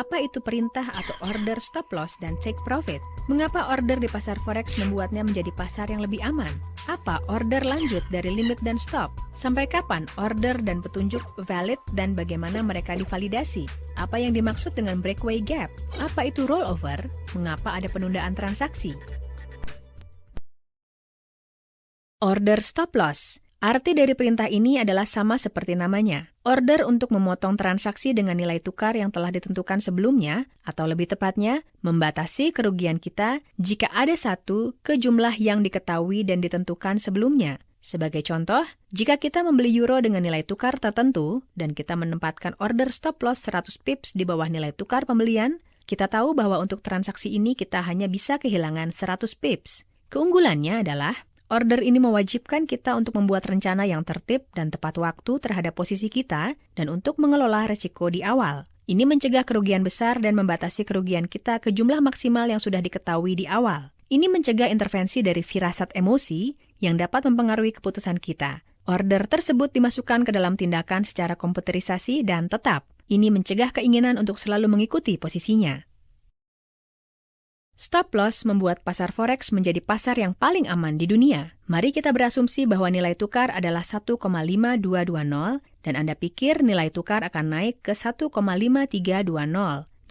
Apa itu perintah atau order stop loss dan take profit? Mengapa order di pasar forex membuatnya menjadi pasar yang lebih aman? Apa order lanjut dari limit dan stop? Sampai kapan order dan petunjuk valid dan bagaimana mereka divalidasi? Apa yang dimaksud dengan breakaway gap? Apa itu rollover? Mengapa ada penundaan transaksi? Order stop loss. Arti dari perintah ini adalah sama seperti namanya. Order untuk memotong transaksi dengan nilai tukar yang telah ditentukan sebelumnya, atau lebih tepatnya, membatasi kerugian kita jika ada satu ke jumlah yang diketahui dan ditentukan sebelumnya. Sebagai contoh, jika kita membeli euro dengan nilai tukar tertentu dan kita menempatkan order stop loss 100 pips di bawah nilai tukar pembelian, kita tahu bahwa untuk transaksi ini kita hanya bisa kehilangan 100 pips. Keunggulannya adalah order ini mewajibkan kita untuk membuat rencana yang tertib dan tepat waktu terhadap posisi kita dan untuk mengelola resiko di awal. Ini mencegah kerugian besar dan membatasi kerugian kita ke jumlah maksimal yang sudah diketahui di awal. Ini mencegah intervensi dari firasat emosi yang dapat mempengaruhi keputusan kita. Order tersebut dimasukkan ke dalam tindakan secara komputerisasi dan tetap. Ini mencegah keinginan untuk selalu mengikuti posisinya. Stop loss membuat pasar forex menjadi pasar yang paling aman di dunia. Mari kita berasumsi bahwa nilai tukar adalah 1,5220 dan Anda pikir nilai tukar akan naik ke 1,5320.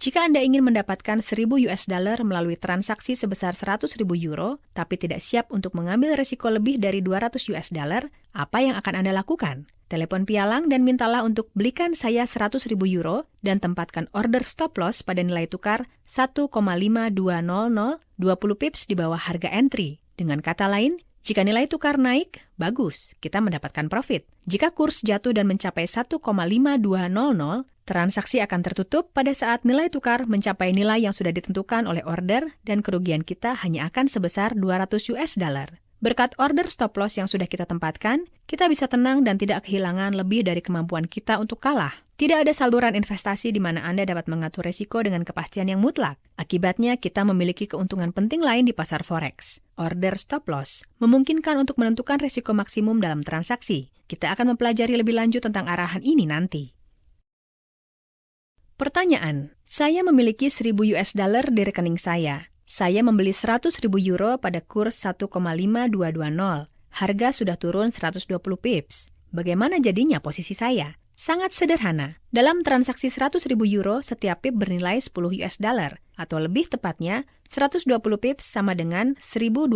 Jika Anda ingin mendapatkan 1.000 US dollar melalui transaksi sebesar 100.000 euro, tapi tidak siap untuk mengambil risiko lebih dari 200 US dollar, apa yang akan Anda lakukan? Telepon pialang dan mintalah untuk belikan saya 100.000 euro dan tempatkan order stop loss pada nilai tukar 1,5200, 20 pips di bawah harga entry. Dengan kata lain, jika nilai tukar naik, bagus, kita mendapatkan profit. Jika kurs jatuh dan mencapai 1,5200, transaksi akan tertutup pada saat nilai tukar mencapai nilai yang sudah ditentukan oleh order dan kerugian kita hanya akan sebesar 200 US dollar. Berkat order stop loss yang sudah kita tempatkan, kita bisa tenang dan tidak kehilangan lebih dari kemampuan kita untuk kalah. Tidak ada saluran investasi di mana Anda dapat mengatur resiko dengan kepastian yang mutlak. Akibatnya, kita memiliki keuntungan penting lain di pasar forex. Order stop loss memungkinkan untuk menentukan resiko maksimum dalam transaksi. Kita akan mempelajari lebih lanjut tentang arahan ini nanti. Pertanyaan, saya memiliki 1.000 US dollar di rekening saya. Saya membeli 100.000 euro pada kurs 1,5220. Harga sudah turun 120 pips. Bagaimana jadinya posisi saya? Sangat sederhana. Dalam transaksi 100.000 euro, setiap pip bernilai 10 US dollar. Atau lebih tepatnya, 120 pips sama dengan 1.200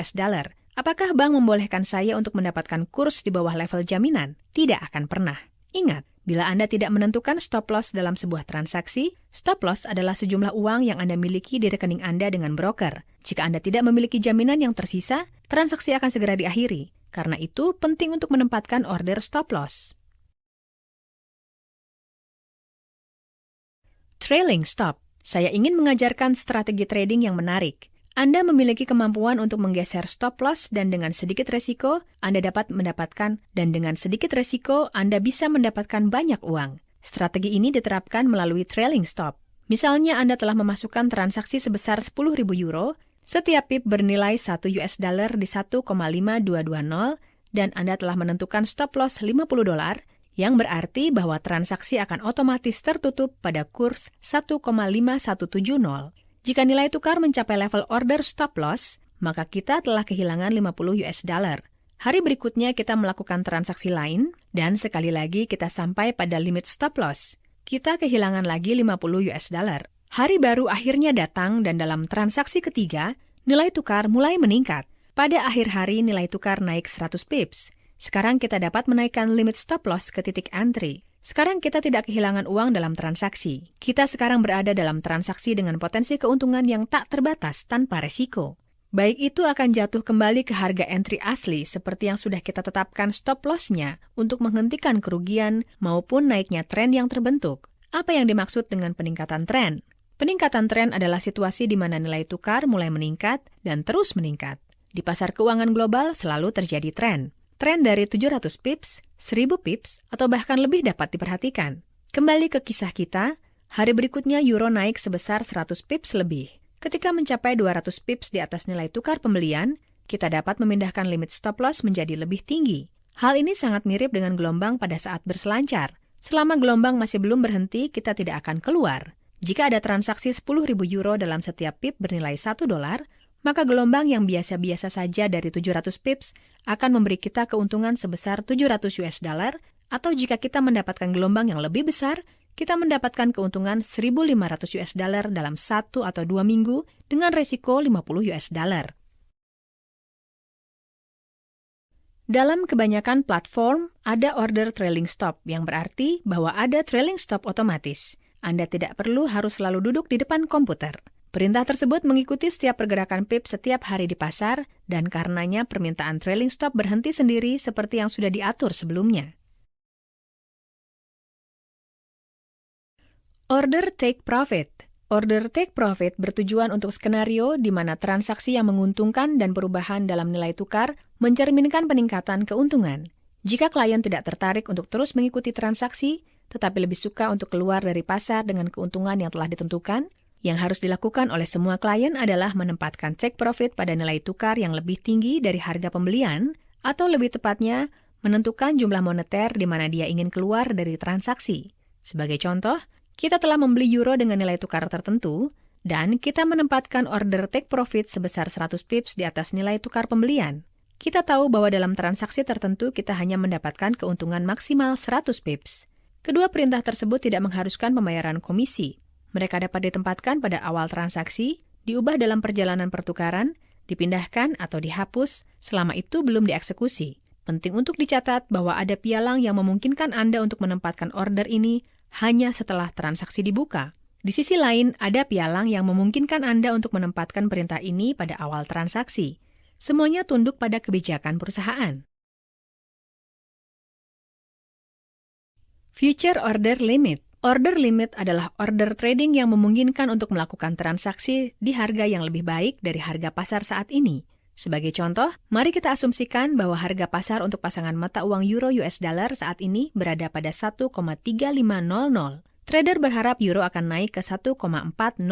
US dollar. Apakah bank membolehkan saya untuk mendapatkan kurs di bawah level jaminan? Tidak akan pernah. Ingat, bila Anda tidak menentukan stop loss dalam sebuah transaksi, stop loss adalah sejumlah uang yang Anda miliki di rekening Anda dengan broker. Jika Anda tidak memiliki jaminan yang tersisa, transaksi akan segera diakhiri. Karena itu, penting untuk menempatkan order stop loss. Trailing stop. Saya ingin mengajarkan strategi trading yang menarik. Anda memiliki kemampuan untuk menggeser stop loss dan dengan sedikit resiko, Anda bisa mendapatkan banyak uang. Strategi ini diterapkan melalui trailing stop. Misalnya Anda telah memasukkan transaksi sebesar 10.000 euro, setiap pip bernilai 1 US dollar di 1,5220 dan Anda telah menentukan stop loss 50 dolar, yang berarti bahwa transaksi akan otomatis tertutup pada kurs 1,5170. Jika nilai tukar mencapai level order stop loss, maka kita telah kehilangan 50 US dollar. Hari berikutnya kita melakukan transaksi lain, dan sekali lagi kita sampai pada limit stop loss. Kita kehilangan lagi 50 US dollar. Hari baru akhirnya datang dan dalam transaksi ketiga, nilai tukar mulai meningkat. Pada akhir hari nilai tukar naik 100 pips. Sekarang kita dapat menaikkan limit stop loss ke titik entry. Sekarang kita tidak kehilangan uang dalam transaksi. Kita sekarang berada dalam transaksi dengan potensi keuntungan yang tak terbatas tanpa resiko. Baik itu akan jatuh kembali ke harga entry asli seperti yang sudah kita tetapkan stop loss-nya untuk menghentikan kerugian maupun naiknya tren yang terbentuk. Apa yang dimaksud dengan peningkatan tren? Peningkatan tren adalah situasi di mana nilai tukar mulai meningkat dan terus meningkat. Di pasar keuangan global selalu terjadi tren. Tren dari 700 pips, 1000 pips, atau bahkan lebih dapat diperhatikan. Kembali ke kisah kita, hari berikutnya euro naik sebesar 100 pips lebih. Ketika mencapai 200 pips di atas nilai tukar pembelian, kita dapat memindahkan limit stop loss menjadi lebih tinggi. Hal ini sangat mirip dengan gelombang pada saat berselancar. Selama gelombang masih belum berhenti, kita tidak akan keluar. Jika ada transaksi 10.000 euro dalam setiap pip bernilai 1 dolar, maka gelombang yang biasa-biasa saja dari 700 pips akan memberi kita keuntungan sebesar 700 US dollar, atau jika kita mendapatkan gelombang yang lebih besar, kita mendapatkan keuntungan 1.500 US dollar dalam 1 atau 2 minggu dengan resiko 50 US dollar. Dalam kebanyakan platform, ada order trailing stop yang berarti bahwa ada trailing stop otomatis. Anda tidak perlu harus selalu duduk di depan komputer. Perintah tersebut mengikuti setiap pergerakan pip setiap hari di pasar, dan karenanya permintaan trailing stop berhenti sendiri seperti yang sudah diatur sebelumnya. Order take profit. Order take profit bertujuan untuk skenario di mana transaksi yang menguntungkan dan perubahan dalam nilai tukar mencerminkan peningkatan keuntungan. Jika klien tidak tertarik untuk terus mengikuti transaksi, tetapi lebih suka untuk keluar dari pasar dengan keuntungan yang telah ditentukan, yang harus dilakukan oleh semua klien adalah menempatkan take profit pada nilai tukar yang lebih tinggi dari harga pembelian, atau lebih tepatnya, menentukan jumlah moneter di mana dia ingin keluar dari transaksi. Sebagai contoh, kita telah membeli euro dengan nilai tukar tertentu, dan kita menempatkan order take profit sebesar 100 pips di atas nilai tukar pembelian. Kita tahu bahwa dalam transaksi tertentu kita hanya mendapatkan keuntungan maksimal 100 pips. Kedua perintah tersebut tidak mengharuskan pembayaran komisi. Mereka dapat ditempatkan pada awal transaksi, diubah dalam perjalanan pertukaran, dipindahkan atau dihapus, selama itu belum dieksekusi. Penting untuk dicatat bahwa ada pialang yang memungkinkan Anda untuk menempatkan order ini hanya setelah transaksi dibuka. Di sisi lain, ada pialang yang memungkinkan Anda untuk menempatkan perintah ini pada awal transaksi. Semuanya tunduk pada kebijakan perusahaan. Future Order Limit. Order limit adalah order trading yang memungkinkan untuk melakukan transaksi di harga yang lebih baik dari harga pasar saat ini. Sebagai contoh, mari kita asumsikan bahwa harga pasar untuk pasangan mata uang euro US dollar saat ini berada pada 1,3500. Trader berharap euro akan naik ke 1,4000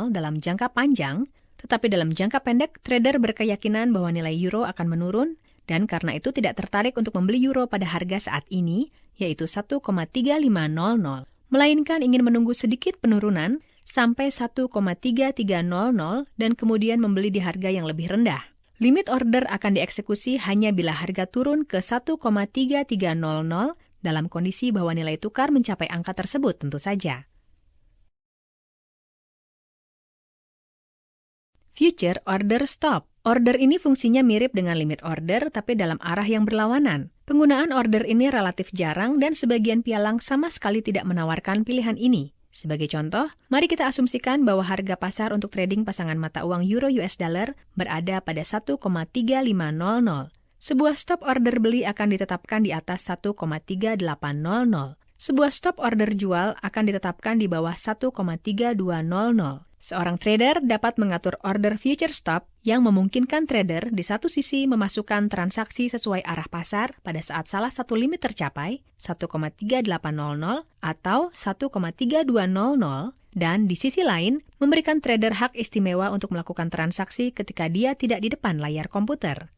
dalam jangka panjang, tetapi dalam jangka pendek, trader berkeyakinan bahwa nilai euro akan menurun, dan karena itu tidak tertarik untuk membeli euro pada harga saat ini, yaitu 1,3500, melainkan ingin menunggu sedikit penurunan sampai 1,3300 dan kemudian membeli di harga yang lebih rendah. Limit order akan dieksekusi hanya bila harga turun ke 1,3300 dalam kondisi bahwa nilai tukar mencapai angka tersebut tentu saja. Future Order Stop. Order ini fungsinya mirip dengan limit order, tapi dalam arah yang berlawanan. Penggunaan order ini relatif jarang dan sebagian pialang sama sekali tidak menawarkan pilihan ini. Sebagai contoh, mari kita asumsikan bahwa harga pasar untuk trading pasangan mata uang euro US dollar berada pada 1,3500. Sebuah stop order beli akan ditetapkan di atas 1,3800. Sebuah stop order jual akan ditetapkan di bawah 1,3200. Seorang trader dapat mengatur order future stop yang memungkinkan trader di satu sisi memasukkan transaksi sesuai arah pasar pada saat salah satu limit tercapai, 1,3800 atau 1,3200, dan di sisi lain memberikan trader hak istimewa untuk melakukan transaksi ketika dia tidak di depan layar komputer.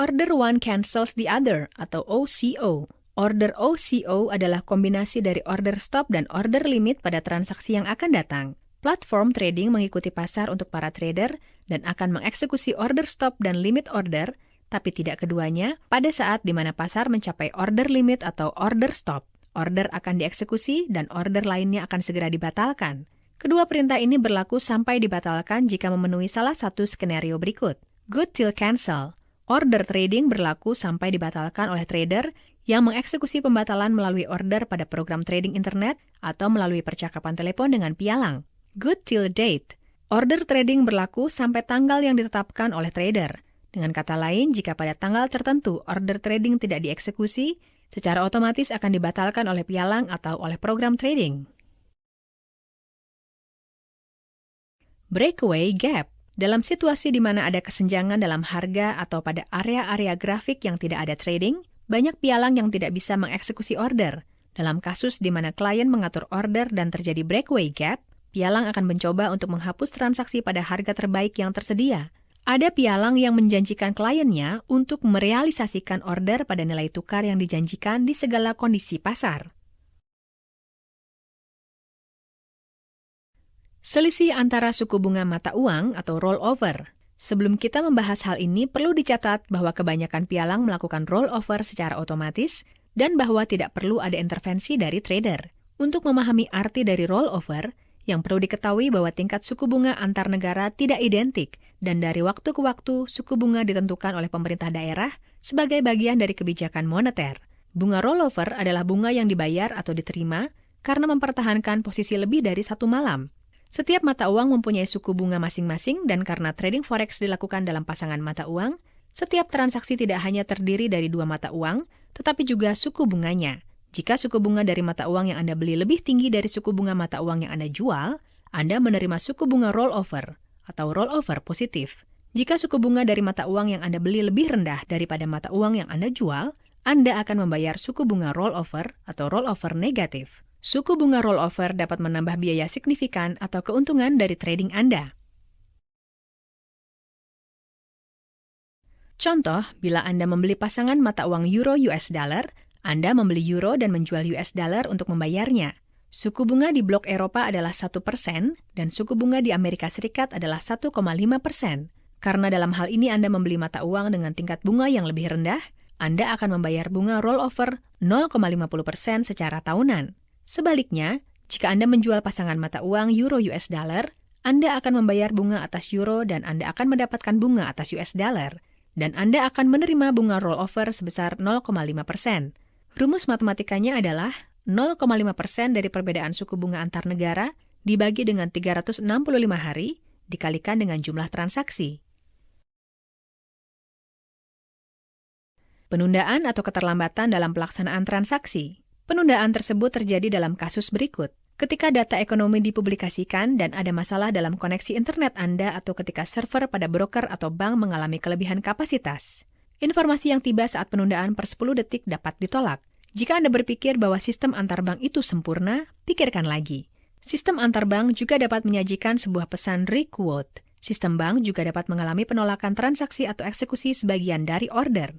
Order one cancels the other atau OCO. Order OCO adalah kombinasi dari order stop dan order limit pada transaksi yang akan datang. Platform trading mengikuti pasar untuk para trader dan akan mengeksekusi order stop dan limit order, tapi tidak keduanya pada saat di mana pasar mencapai order limit atau order stop. Order akan dieksekusi dan order lainnya akan segera dibatalkan. Kedua perintah ini berlaku sampai dibatalkan jika memenuhi salah satu skenario berikut. Good till cancel. Order trading berlaku sampai dibatalkan oleh trader yang mengeksekusi pembatalan melalui order pada program trading internet atau melalui percakapan telepon dengan pialang. Good till date. Order trading berlaku sampai tanggal yang ditetapkan oleh trader. Dengan kata lain, jika pada tanggal tertentu order trading tidak dieksekusi, secara otomatis akan dibatalkan oleh pialang atau oleh program trading. Breakaway gap. Dalam situasi di mana ada kesenjangan dalam harga atau pada area-area grafik yang tidak ada trading, banyak pialang yang tidak bisa mengeksekusi order. Dalam kasus di mana klien mengatur order dan terjadi breakaway gap, pialang akan mencoba untuk menghapus transaksi pada harga terbaik yang tersedia. Ada pialang yang menjanjikan kliennya untuk merealisasikan order pada nilai tukar yang dijanjikan di segala kondisi pasar. Selisih antara suku bunga mata uang atau rollover. Sebelum kita membahas hal ini, perlu dicatat bahwa kebanyakan pialang melakukan rollover secara otomatis dan bahwa tidak perlu ada intervensi dari trader. Untuk memahami arti dari rollover, yang perlu diketahui bahwa tingkat suku bunga antar negara tidak identik dan dari waktu ke waktu suku bunga ditentukan oleh pemerintah daerah sebagai bagian dari kebijakan moneter. Bunga rollover adalah bunga yang dibayar atau diterima karena mempertahankan posisi lebih dari satu malam. Setiap mata uang mempunyai suku bunga masing-masing dan karena trading forex dilakukan dalam pasangan mata uang, setiap transaksi tidak hanya terdiri dari dua mata uang, tetapi juga suku bunganya. Jika suku bunga dari mata uang yang Anda beli lebih tinggi dari suku bunga mata uang yang Anda jual, Anda menerima suku bunga rollover atau rollover positif. Jika suku bunga dari mata uang yang Anda beli lebih rendah daripada mata uang yang Anda jual, Anda akan membayar suku bunga rollover atau rollover negatif. Suku bunga rollover dapat menambah biaya signifikan atau keuntungan dari trading Anda. Contoh, bila Anda membeli pasangan mata uang euro US dollar, Anda membeli euro dan menjual US dollar untuk membayarnya. Suku bunga di blok Eropa adalah 1% dan suku bunga di Amerika Serikat adalah 1,5%. Karena dalam hal ini Anda membeli mata uang dengan tingkat bunga yang lebih rendah, Anda akan membayar bunga rollover 0,50% secara tahunan. Sebaliknya, jika Anda menjual pasangan mata uang euro US dollar, Anda akan membayar bunga atas euro dan Anda akan mendapatkan bunga atas US dollar. Dan Anda akan menerima bunga rollover sebesar 0,5%. Rumus matematikanya adalah 0,5% dari perbedaan suku bunga antar negara dibagi dengan 365 hari dikalikan dengan jumlah transaksi. Penundaan atau keterlambatan dalam pelaksanaan transaksi. Penundaan tersebut terjadi dalam kasus berikut. Ketika data ekonomi dipublikasikan dan ada masalah dalam koneksi internet Anda atau ketika server pada broker atau bank mengalami kelebihan kapasitas. Informasi yang tiba saat penundaan per 10 detik dapat ditolak. Jika Anda berpikir bahwa sistem antar bank itu sempurna, pikirkan lagi. Sistem antar bank juga dapat menyajikan sebuah pesan requote. Sistem bank juga dapat mengalami penolakan transaksi atau eksekusi sebagian dari order.